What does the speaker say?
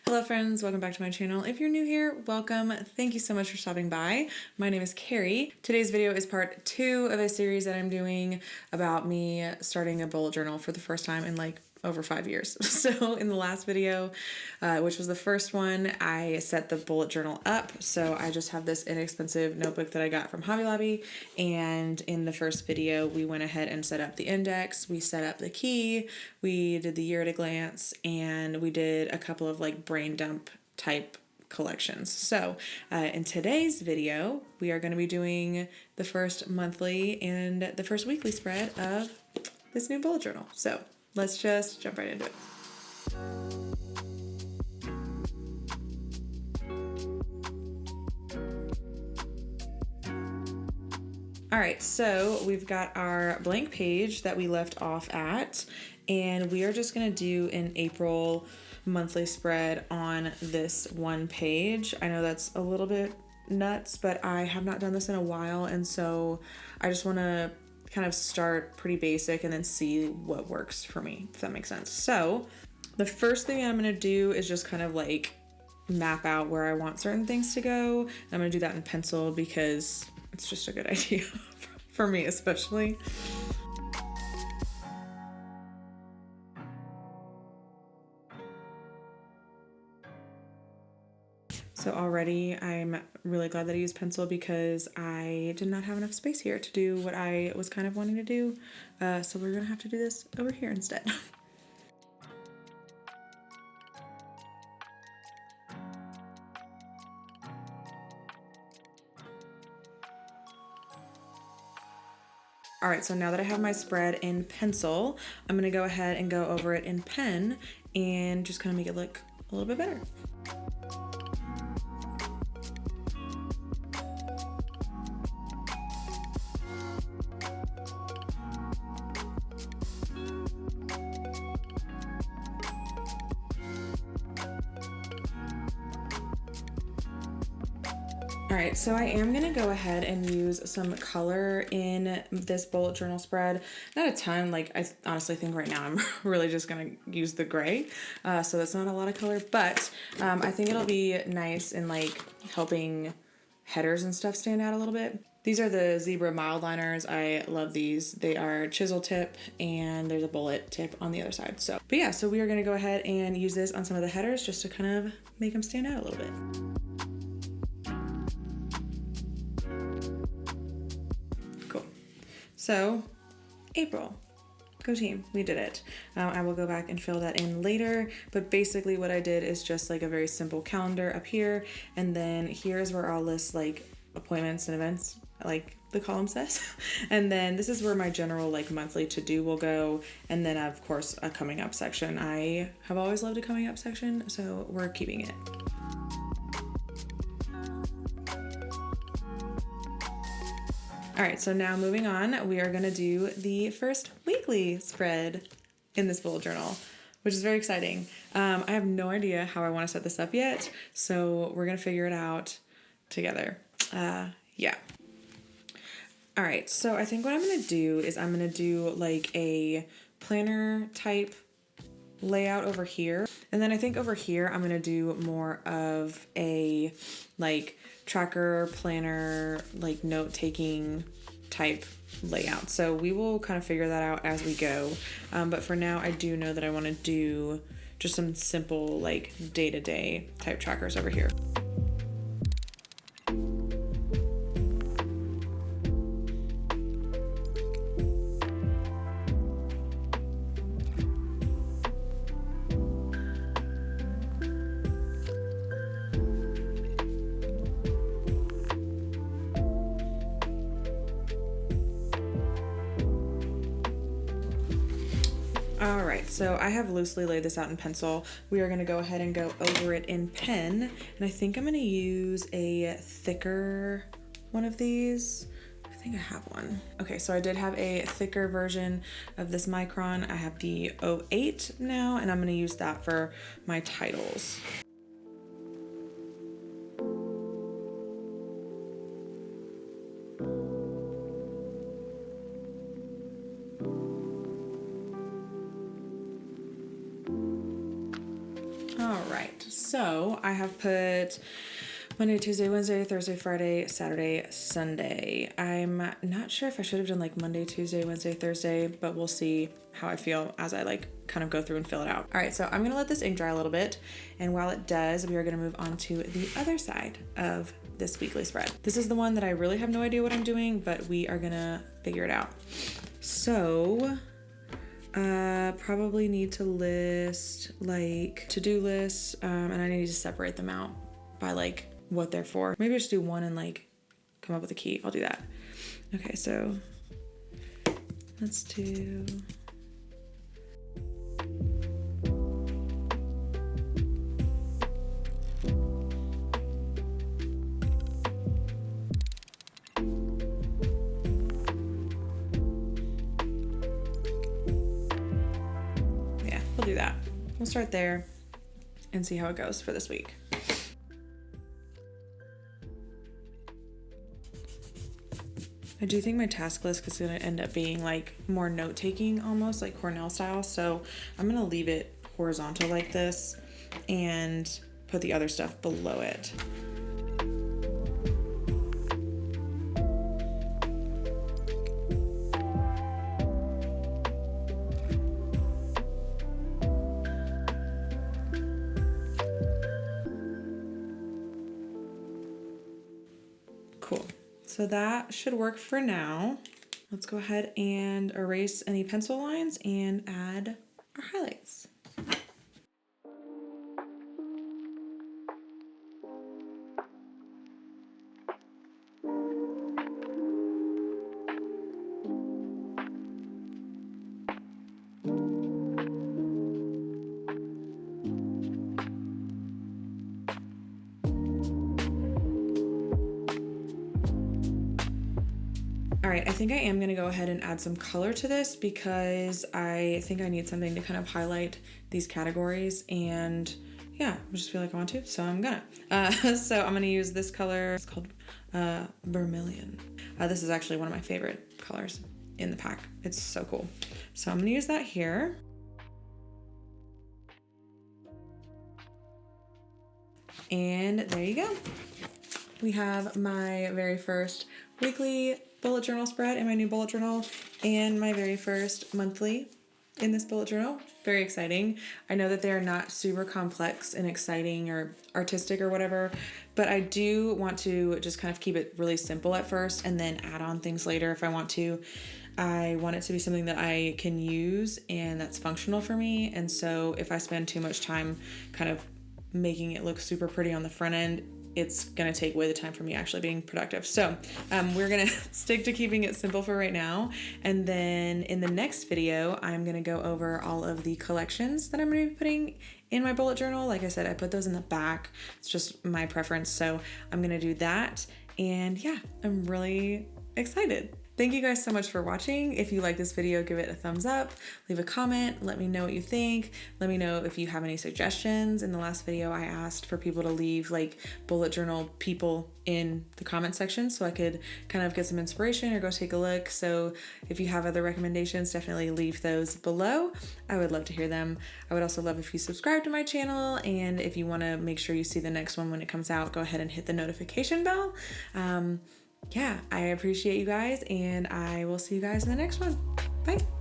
Hello friends, welcome back to my channel. If you're new here, welcome. Thank you so much for stopping by. My name is Carrie. Today's video is part 2 of a series that I'm doing about me starting a bullet journal for the first time in like over 5 years. So in the last video, which was the first one, I set the bullet journal up. So I just have this inexpensive notebook that I got from Hobby Lobby. And in the first video, we went ahead and set up the index, we set up the key, we did the year at a glance, and we did a couple of like brain dump type collections. So in today's video, we are going to be doing the first monthly and the first weekly spread of this new bullet journal. So let's just jump right into it. All right, so we've got our blank page that we left off at, and we are just gonna do an April monthly spread on this one page. I know that's a little bit nuts, but I have not done this in a while, and so I just wanna kind of start pretty basic and then see what works for me, if that makes sense. So the first thing I'm gonna do is just kind of like map out where I want certain things to go. And I'm gonna do that in pencil because it's just a good idea for me especially. So already I'm really glad that I used pencil because I did not have enough space here to do what I was kind of wanting to do. So we're gonna have to do this over here instead. All right, so now that I have my spread in pencil, I'm gonna go ahead and go over it in pen and just kind of make it look a little bit better. All right, so I am gonna go ahead and use some color in this bullet journal spread. Not a ton, like I honestly think right now I'm really just gonna use the gray. So that's not a lot of color, but I think it'll be nice in like helping headers and stuff stand out a little bit. These are the zebra mild liners. I love these. They are chisel tip and there's a bullet tip on the other side. So, but yeah, so we are gonna go ahead and use this on some of the headers just to kind of make them stand out a little bit. So, April, go team, we did it. I will go back and fill that in later, but basically what I did is just like a very simple calendar up here, and then here's where I'll list like appointments and events, like the column says. And then this is where my general like monthly to-do will go, and then of course a coming up section. I have always loved a coming up section, so we're keeping it. All right, so now moving on, we are gonna do the first weekly spread in this bullet journal, which is very exciting. I have no idea how I wanna set this up yet, so we're gonna figure it out together. Yeah. All right, so I think what I'm gonna do is I'm gonna do like a planner type layout over here. And then I think over here, I'm gonna do more of a like tracker, planner, like note-taking type layout. So we will kind of figure that out as we go. But for now, I do know that I wanna do just some simple like day-to-day type trackers over here. All right, so I have loosely laid this out in pencil. We are gonna go ahead and go over it in pen. And I think I'm gonna use a thicker one of these. I think I have one. Okay, so I did have a thicker version of this micron. I have the 08 now, and I'm gonna use that for my titles. All right, So I have put Monday, Tuesday, Wednesday, Thursday, Friday, Saturday, Sunday. I'm not sure if I should have done like Monday, Tuesday, Wednesday, Thursday, but we'll see how I feel as I like kind of go through and fill it out. All right, so I'm gonna let this ink dry a little bit. And while it does, we are gonna move on to the other side of this weekly spread. This is the one that I really have no idea what I'm doing, but we are gonna figure it out. So, probably need to list like to-do lists, and I need to separate them out by like what they're for. Maybe I should do one and like come up with a key. I'll do that. Okay, so let's do we'll do that. We'll start there and see how it goes for this week. I do think my task list is going to end up being like more note-taking, almost like Cornell style. So I'm going to leave it horizontal like this and put the other stuff below it. Cool. So that should work for now. Let's go ahead and erase any pencil lines and add our highlights. All right, I think I am gonna go ahead and add some color to this because I think I need something to kind of highlight these categories, and yeah, I just feel like I want to, so I'm gonna. So I'm gonna use this color. It's called Vermilion. This is actually one of my favorite colors in the pack. It's so cool. So I'm gonna use that here. And there you go. We have my very first weekly bullet journal spread in my new bullet journal and my very first monthly in this bullet journal. Very exciting. I know that they're not super complex and exciting or artistic or whatever, but I do want to just kind of keep it really simple at first and then add on things later if I want to. I want it to be something that I can use and that's functional for me. And so if I spend too much time kind of making it look super pretty on the front end, it's gonna take away the time for me actually being productive. So we're gonna stick to keeping it simple for right now. And then in the next video, I'm gonna go over all of the collections that I'm gonna be putting in my bullet journal. Like I said, I put those in the back. It's just my preference. So I'm gonna do that. And yeah, I'm really excited. Thank you guys so much for watching. If you like this video, give it a thumbs up, leave a comment, let me know what you think. Let me know if you have any suggestions. In the last video, I asked for people to leave like bullet journal people in the comment section so I could kind of get some inspiration or go take a look. So if you have other recommendations, definitely leave those below. I would love to hear them. I would also love if you subscribe to my channel, and if you wanna make sure you see the next one when it comes out, go ahead and hit the notification bell. Yeah, I appreciate you guys, and I will see you guys in the next one. Bye.